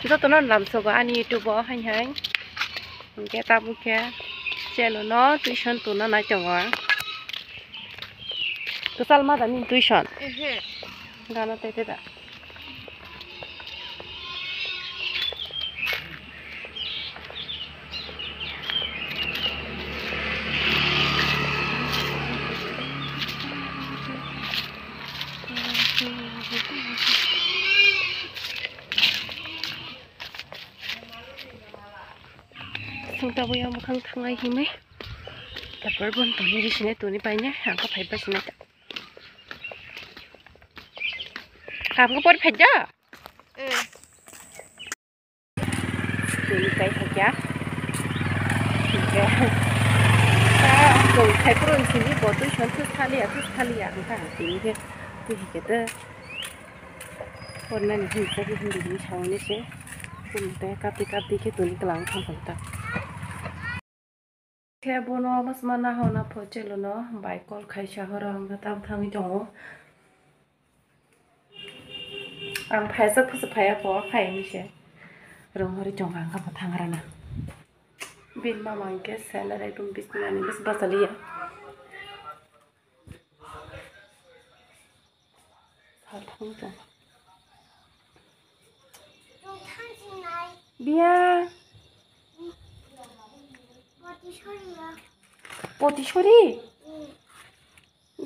rất tao nó làm sao có anh YouTube hay hay cái ta bút kia xe nó tuition tụi nó nói chồng á cái sao mà tao nhìn tuition ra nó tê tê đã chúng ta bây giờ một khăn thang ai hi mấy tập bớt buồn tụi đi xin tụi đi bay nhé hàng có phải bay xin đấy hàng có bớt phải chứ tụi đi bay phải chứ rồi thấy có人xin đi bỏ tôi chọn thứ thali à không phải gì thế tôi chỉ cái đóคนนั้นหิ้งจะไปหิ้งดีๆช่องนี้ใช่คุณแต่กับที่แค่ตัวนี้กำลังทำผลตาแค่บนว่ามัสมานาหอนาพอเจลเนาะใบกอลไข่ชาฮอรังก็ตามทางจงอังแพ้สักพักแพ้พอไข่ไม่ใช่เราหอริจงอังกับทางอะไรนะบินมามังเกสเซนอะไรตุ่มบิสนานี่บิสบาสลีอะทางจงBia, poti chori.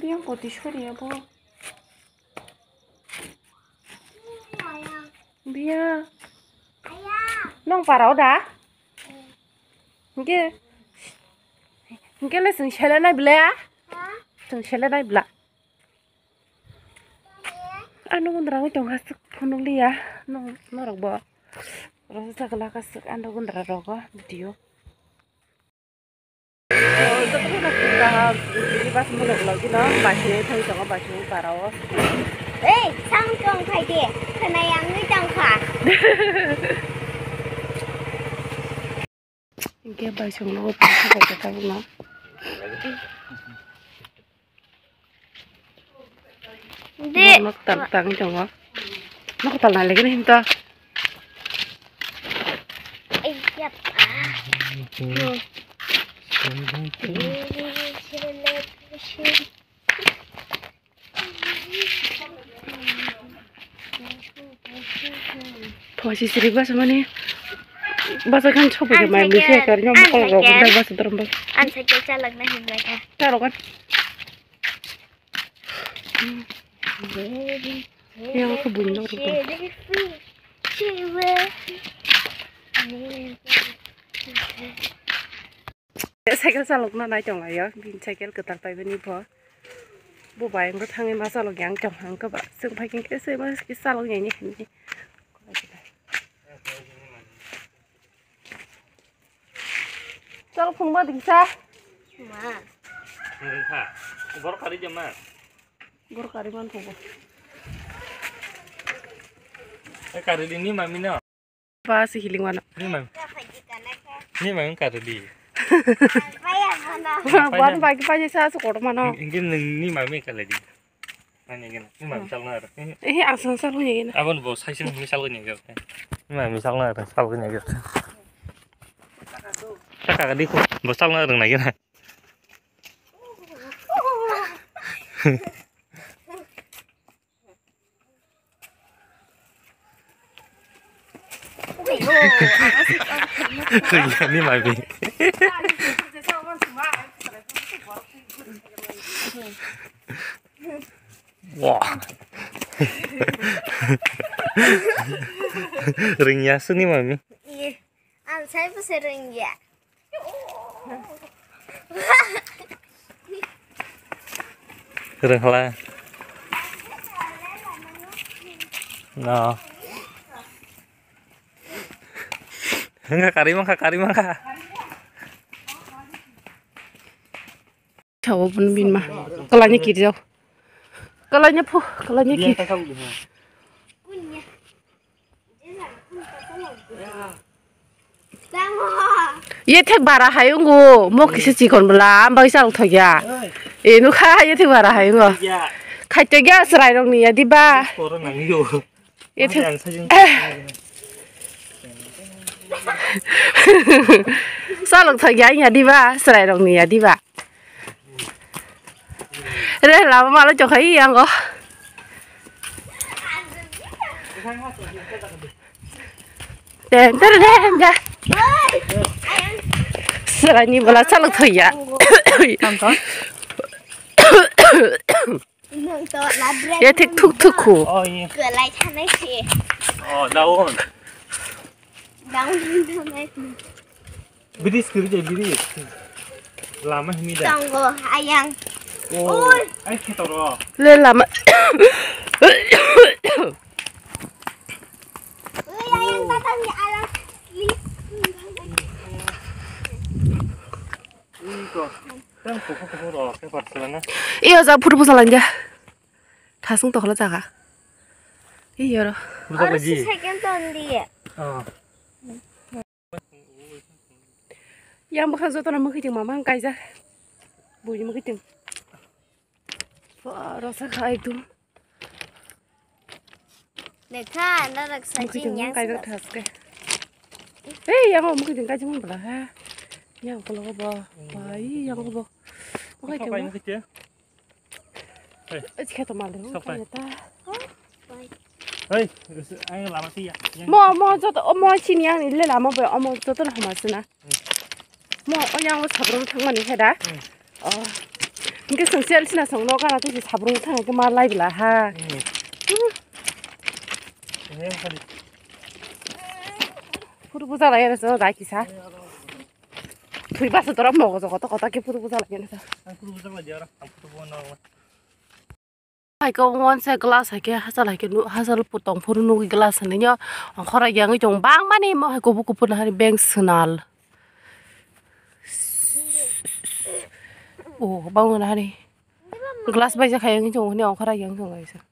Bia poti chori ya bu. Bia, nong parau dah. Nghe là sừng sele này bela. Sừng sele này bela. Anu ndrang chong hasuk phonong lia, nong norok bo. Rasa kelak kasih anda pun terlalu video. Tapi nak kita ini pas mulai lagi no, baca thay sama baca parau. Sang jong thay dia, kena yang ni jong kah? Ini baca no, baca kita pun no. Nak tang jong no, nak tang lagi ni kita. Posisi riba sama nih, bahasa kan coba ya main bisa karena kalau rogan bahasa terembak. An saja caleg nih mereka. Taruh kan? Yang kebun dong. Cycle salok na nai chong lai yo bin cycle ke tak pai beni pho bu bai ngo thang ma salok yang chong hang ka ba sung phai king ke se ma ki salok nhảy ni salok phung ma ding sa Ma Nggak kah? Gor kari jama. Gor kari man phung Kari ini mami no. Ba si hiling wana Ini mami. Ini mami kari di. Buat pagi pagi saya sekolah mana? Ini mami kali di. Nanya gini, ini mami misalnya ada. Asal salahnya gini. Abang bos saya sih misalnya gitu. Ini mami misalnya ada, misalnya gitu. Kakak di bos salahnya ada lagi nah. Ini mami. Wah. Ringnya seni mami. Iya. Saya pasti ring ya. Ring lah. No. Enggak karimang kak. Chào bún bin mà, cái này kiri đâu, cái này phu, cái này kiri. Ye thek bara hayung go, mo kisi cikon bela, ambai sarung thoya. Enu kah ye thek bara hayung go. Khai tega serai dong ni ya di ba. Ye thek. sao lục thời gian nhà đi ba sao lại đồng nhà đi ba đây là mà nó cho thấy ăn có đèn tới đèn ra sao lại nhìn vào là sao lục thời gian Tam có. Nương to là bread. 얘 thích 툭툭 코 Ôi. Cửa lại thằng ấy chị. Đâu. Đóng thằng ấy. Biris cứ vậy biris. Làm mà mi đây. Xong rồi ai ăn. Ôi. Ai khi tao rồi. lên làm Ui ai ăn ta tao nhà ăn. 이거 땀 kokkokkokkok로 해봤으나 이거 자 부르부살 이제 다 승도 걸어자가 이여러 부서가지. 세금 돈디. yang bakal zo tana mukhi jing mama kai ja buji mukhi jing rasa khai tum Để tha nó được sai mukhi chi jing nhang. kai ga thas ke yang mukhi jing kai jing bala ha yang ko lo ba bai yang ko ba mukhi jing 섞어봐 그치? cái tao mà lớn Sắp cái rồi. ta 에이 anh làm gì vậy? 뭐 저도 어머 친양 일래 라마 봐 어머 저도 하마 쓰나 뭐 어양 잡으러 상만이 해다 이게 성실 신나 성노가 나 도시 잡으러 상에 그 말 라이브라 하 푸르부자라 이래서 나 기사 둘이 봐서 돌아 먹어 저거 어떻게 푸르부자라 이래서 Aku bisa belajar, aku tuh mau nol. ai có ngon xe glass hay cái hasa lại cái nụ hasa lúc bột tòng phun nụ glass này nhá họ ra giang cái chồng bang mà đi mà hay có bút phun hay bang snal 오 bang này đi glass bây giờ khai cái chồng này họ ra giang chồng này sao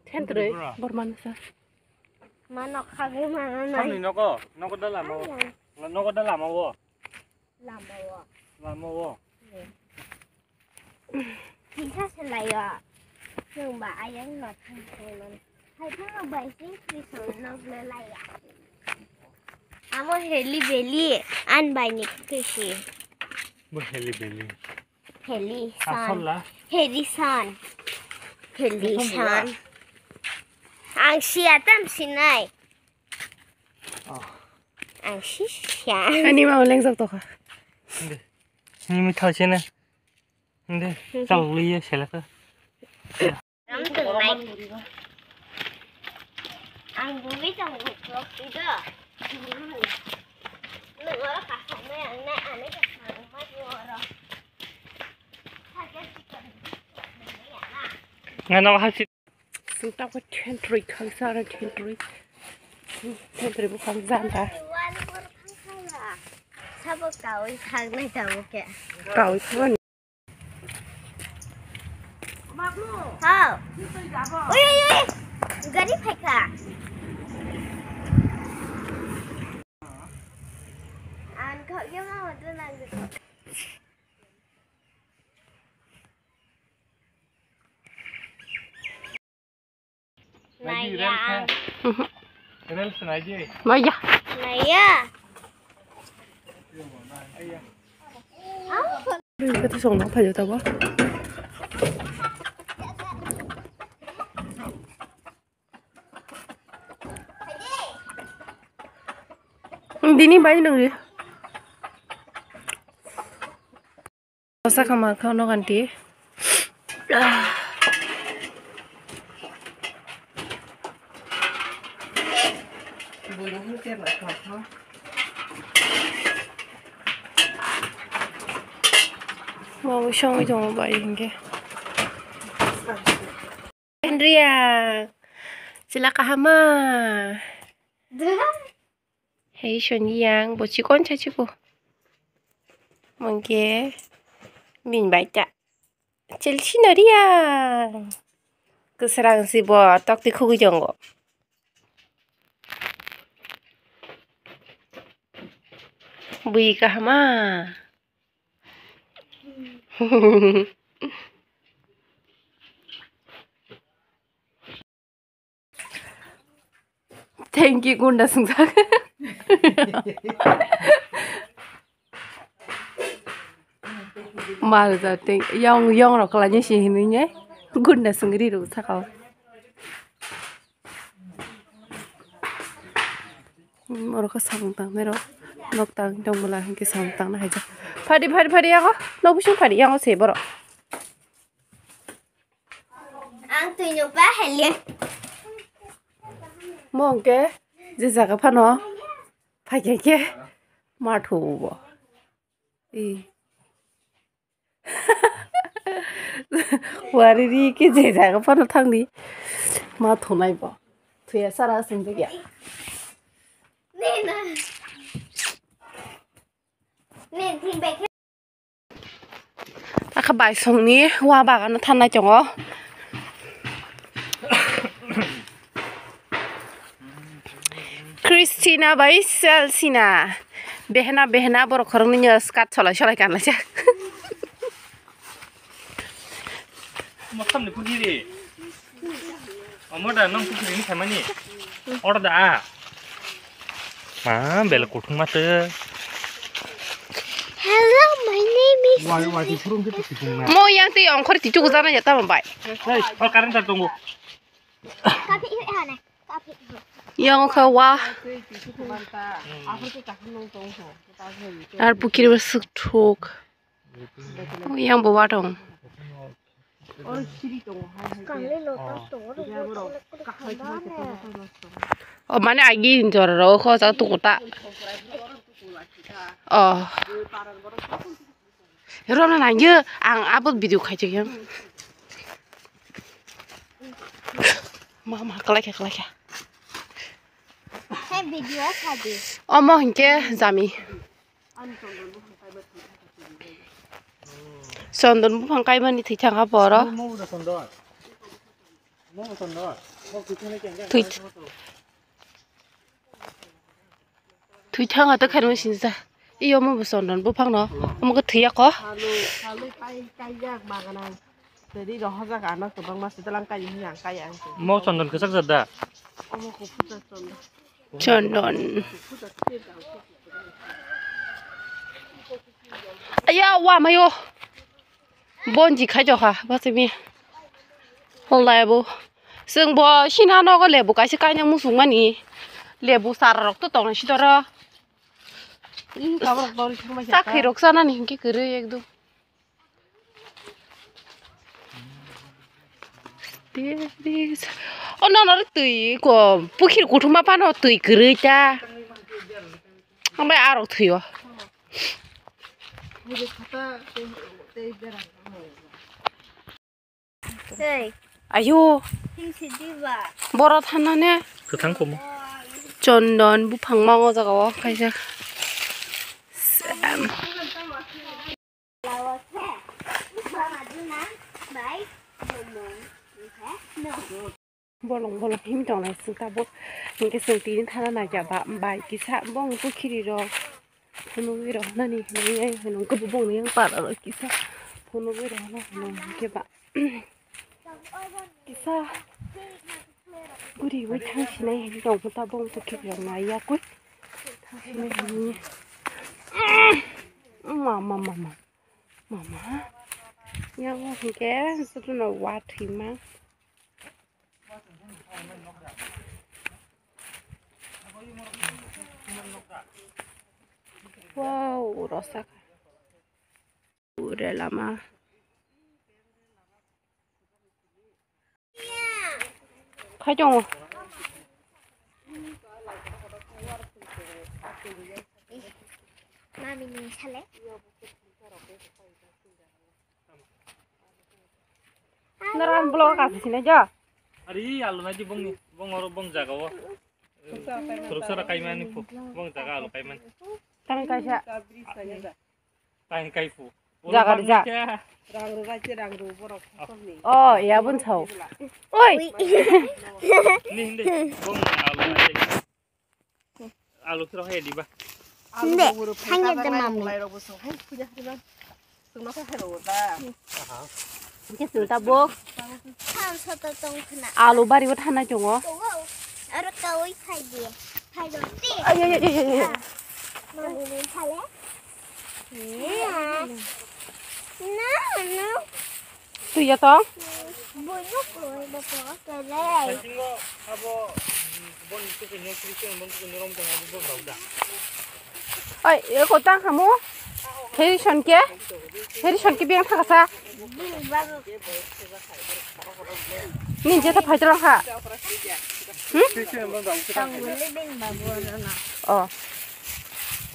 thiên trời bớt man sao Mà nó khác với mà nó Không thì này. nó có đã làm không? Nó có đã làm không? Làm rồi. Làm không? Thì khác sẽ lại à. Nhưng bà ai ăn lọt thằng mình. Hay thế là bảy tiếng thì sống nó lên lại à. Amo heli beli ăn bài nhịp cái gì? 뭐 헬리 벨리. Heli 아 san. 설라. Heli san. Heli 무슨 san. 뭐야? Ang siya tam sinay. 어. Ang siya. anh mà lên dọc tộc à 근데 님이 타시네. 근데 딱 위에 셀라서. Nắm từng này. Anh cũng biết trong một lúc kia đó. Đừng có cả không mấy anh này anh ấy cả hàng mất rồi. Thay cái chỉ cần mình mới nhận là. 나 할수 chúng ta có thiên trời khang sao ra thiên trời một không gian ta Iwan ko khang kaya. Sabog tao thang na tao kaya. cầu thôi Hao. Ui ui ui. Gari phải cả. Anh có cái mà tôi làm được. Này à. 렐스 나지. mà dạ Này à. cái thứ sống nó phải cho tao quá đi đi bay đừng đi sao không mà không nó gần tí bùi nó không kẹp lại thôi mau xong rồi vậy cái Andrea silakan hama Hei Xuân bộ chỉ con chơi chứ bộ mong kia mình bài chạ chơi xin ở đi à cứ sang si bộ tóc thì không có ngộ bùi cả hama 땡기 군다 승사 mà giờ thì yong rồi là như gì nữa nhé gun là sừng đi được sao không mà nó có sòng tăng đấy đó nó tăng trong một là cái sòng tăng này chứ phải đi ăn nó不行phải đi ăn nó sẽ bỏ ăn tùy nhục bá hay liền mong cái gì ra cái phần nó phải cái mà thủ bỏ đi 와리리 게 제자가 바로 탕디 마 돈아이 봐 뒤에 살았은 적이야 nên thì bé 아까 말송니 와 바가는 탄나 정어 크리스티나 바이셀시나 베헤나 버로 거르는 녀 스카트 철라 간라자 뭐 컴네 부기리 어머다 넌 부기리 타마니 어르다 아 벨라 고통 마트 hello my name is 와이 푸른 게 뜨고 나 모양 띠 엉커리 뒤쪽으로 자는 야 따면 봐 가른 잘 동고 cà phê hả này cà phê 영어 와 알 부키를 쓱 yang bo wa dong còn lên lột tao tổ rồi mane agi jor kho sa tu ta 여러분 안 여, 안 아버 비디오 가지고 형. 마마 클릭해. hay video sao 어머 이게 잠이. 선돈 무팡 까이만이 뒤창아 벌어. 뒤창아 또 가는 신사. 이 엄마 무슨 넌 무팡 너. 엄마 그 뒤야 거. 뭐 전돈 그 삭삭다 전돈. 아야 와 마요. 뭔지 가져가. 봤으면. 홀라이브. 승보 신하노가 레부까지 까냥 무슨 말이. 레부 사라록 또 떠는 시더라. 딱 히록사나니 hinki kere ekdom nó tùy của bữa khi của chúng ta bán nó tùy kere cha không phải áo tùy à 아유 뭐라 타나네 그 당고 뭐 전던 무팡망어자가 와 가자 bolong him trong này sưng ta bốt những cái sưng tí thà là giả bạn bài cái sạn bông bút khi rồi phun nuôi rồi nó đi nó anh nó cứ bông này bạn ở cái sạn phun nuôi rồi nó cái bạn cái sạn cứ đi với thằng chị này trong ta bông tôi kịp rồi này ya quýt thằng chị này mama yang cái cái rất là quá thì mà wow rosak udah lama kacang mami nih saleh naran blog kasih sini aja 아리 알로 나지 봉 어로 봉 자가워 그럭서라 까이만 푸 봉 자가 알로 까이만 kami kasih 까인 까이푸 자가 자 oh ya bun chau oi 니 근데 봉 알로 나지 알로 들어 해야 디바 근데 한 개도 맘이 cái sự ta buộc 사람 서도 똥 그나 alo bari wat hana jongo 알았다 câu thay gì thay đồ gì 아야야야야야. mà mình thay lẽ nó 또 야다. bùi lúc rồi bà có cái này 사진 거 하고 번 이렇게 녀 크리스천 번 그거 너무 좀 하고 보자. 아, 이거 땅 하모? 헤리션께? 헤리션께 비행 타가사. bùi bà 닌 제사 발전랑 하. 크리스천 번 가고 tao muốn lên bên bà vừa nữa nè 어.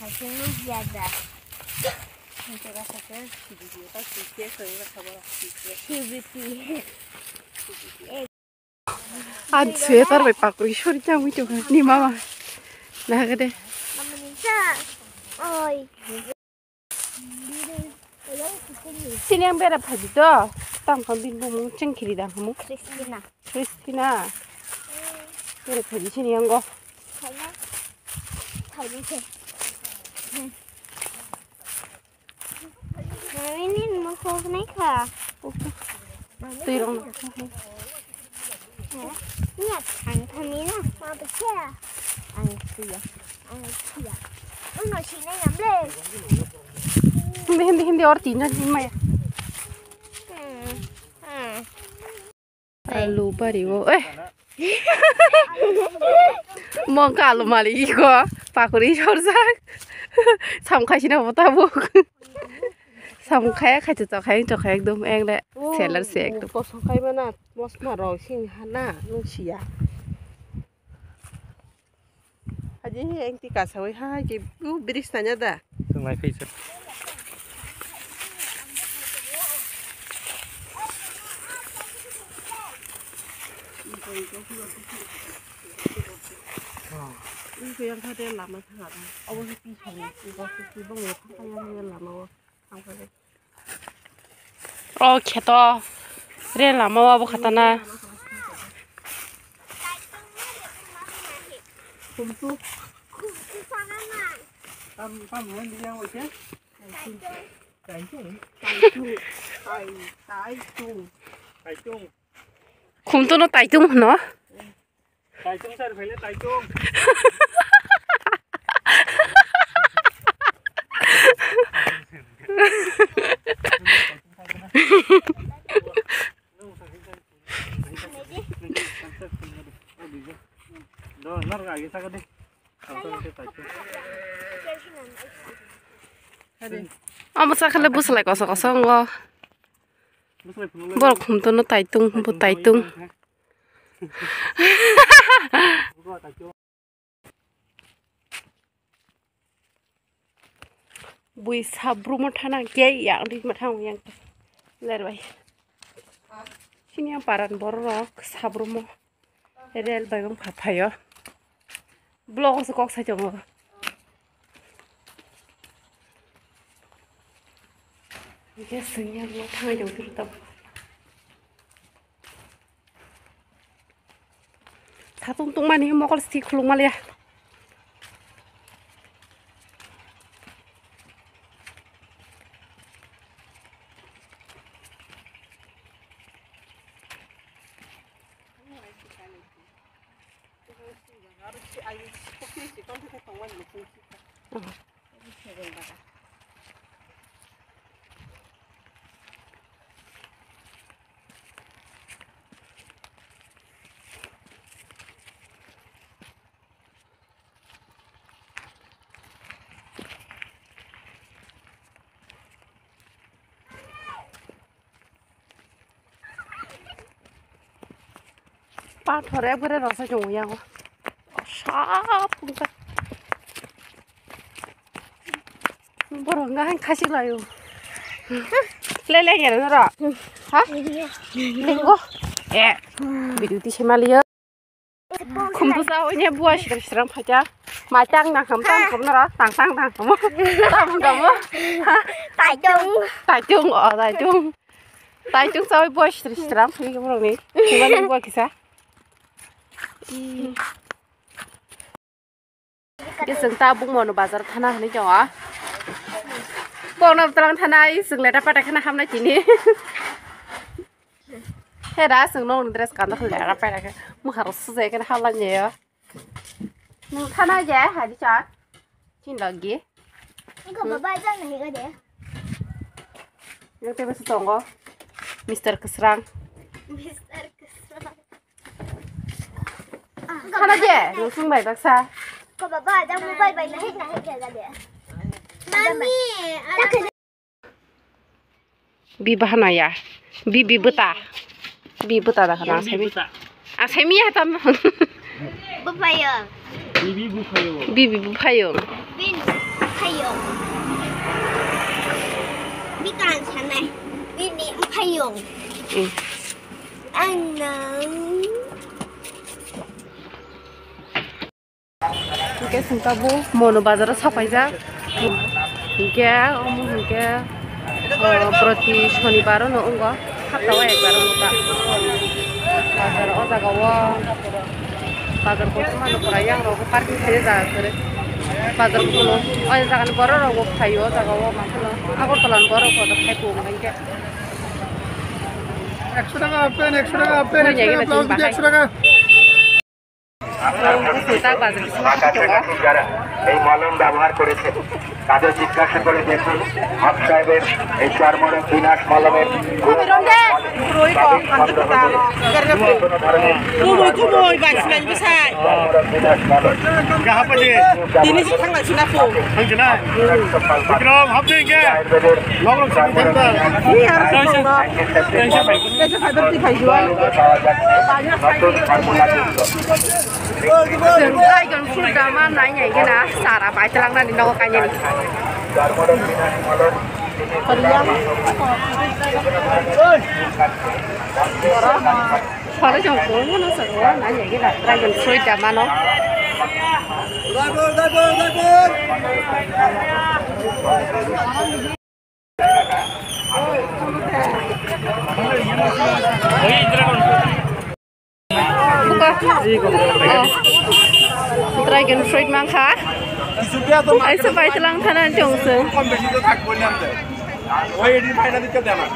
phải xem lúc già già 제가 사실 TV에다 GP에서 이거 잡아라. TVP 아, 스웨터를 왜 바꾸기 쇼리짱 위쪽 니 마마. 나 그래. mà mình sao ôi đi đi ở đây thì cái gì 신양 베라 파지죠? 땅 건빈 보면 cen길이다. 뭐? Christina 크리스티나. 베라 파지 신양 거. thấy đó thấy đi xem Mày nên mua khô cái này cả. 또 이런 거. Nhà thằng thằng này nè, mà bị xe. Ăn kìa, ăn kìa. Lúc nào chị này ngắm lên. 힘내 어디 있냐 임마야. 알로 버리고. 에. 뭔가 알로 말이 이거 바꾸리 저상. 삼카시나 보다 뭐. 삼카야 같이 저 가행 저 가행 좀 앵래. 셀러 색. 또 삼카이면은 뭐스마로 신 하나 눈치야. 아직 앵티 가서 왜 하지? 그 비리스타냐다. 정말 페이스. 이거 양파대 라마 사가다. 어버스 삐처리 이거 기봉에 판타야 라마 상파대. 개다. 그래 라마 와보 갔다나. 곰수. 땀 뭐는 그냥 오지? 딸중. 곰도는 따이뚱 하나? 딸중 살을 별래 딸중. 너 나를 알게 사거든. 아무 사클레 부슬레 거서 거. 뭐 곰도는 따이뚱 뭐 따이뚱. Bui sabru mutana gay yang di matang yang lerbai. Sini yang paran borok sabru mo. Rel bayong papayo. Blog sekok saja mo. Ini senyap matang yang terutap. Satu untung mana yang mau kalau sih kelung mal ya. 빠 더래 그래 넣어서 좀 오야고 샤픈가 뭐런가 한 가실라요 레레게 너라 하 링고 예 비디오 시말리어 컴도 싸우냐 부아 시랑 파자 마짱 나 감상 검너라 땅땅 땅 뭐 땅 Tại chung tại chung sao buah siram pergi ke mana ni? Gimana buah kisah? Cái sừng ta bung mòn ở bazar thana này cho à? Bong nam trang thana ý sừng lại đã bắt được cái nào ham này chỉ ní. Hết đã sừng nong dress kan dah lẻ đã bắt được, mua harus sesuai cái nào ham là nhẹ. nungtana aja hari cat cin lagi Iku bapak aja nih gak deh. yang tebas tonggo Mister Keserang Mister Kesel. kana aja langsung baik baksa Kok bapak aja mau baik naik kayak gak deh. Mami, ada bi bahana ya bi buta dah kana Bibi buta. asemi ya tam bapak ya. Bibi bukayo. bibi bupayo Bin payung. Bikan sana. Bini payung. Anang. 이게 승가부 모노 바자로 사파이자 이게 이게 प्रति शनिबार न उंग हाप्ताव एकबार उंगा बाजार अजागाव बाजार को मानो पराय आं रावबो पार्किं थायो जागासोरो बाजार को अय जागान बर रावबो थायो जागाव माखौनो आगरतलान बर को थायको मानके 100 টাকা আপেন 100 টাকা আপেন 100 টাকা ব্লাউজ দিতে 100 টাকা এই মলম ব্যবহার করেছে তাদের জিজ্ঞাসা করে দেখুন হক সাহেবের এই চর্মরোগ বিনাশ মলমের Dragon fruit dama nanya gina sara pacalang na dinaw kanya ni. Para jong ko mo na sa ro nanya gina dragon fruit dama no. Dragon fruit mangka. Ay sabay talang tanan jongse. কম বেশি তো থাকবো না ওই এডি ফাইনাল দিতে দেনা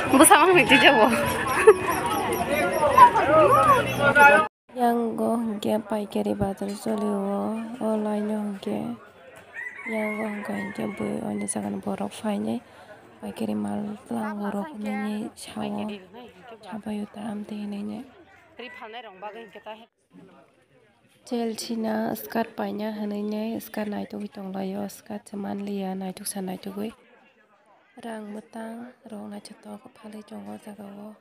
Bersama itu jauh. Yang go hingga paikari bazar soliwo online hingga yang go hingga bu on jagan borok fine paikari mal lang borok ini sawo sabayu taram te ini Chelsea skirt paina hananya skirt naitu hitong layo skirt cuman lia naitu sana naitu gue rang mutang rong na cetok phale jongo jagawo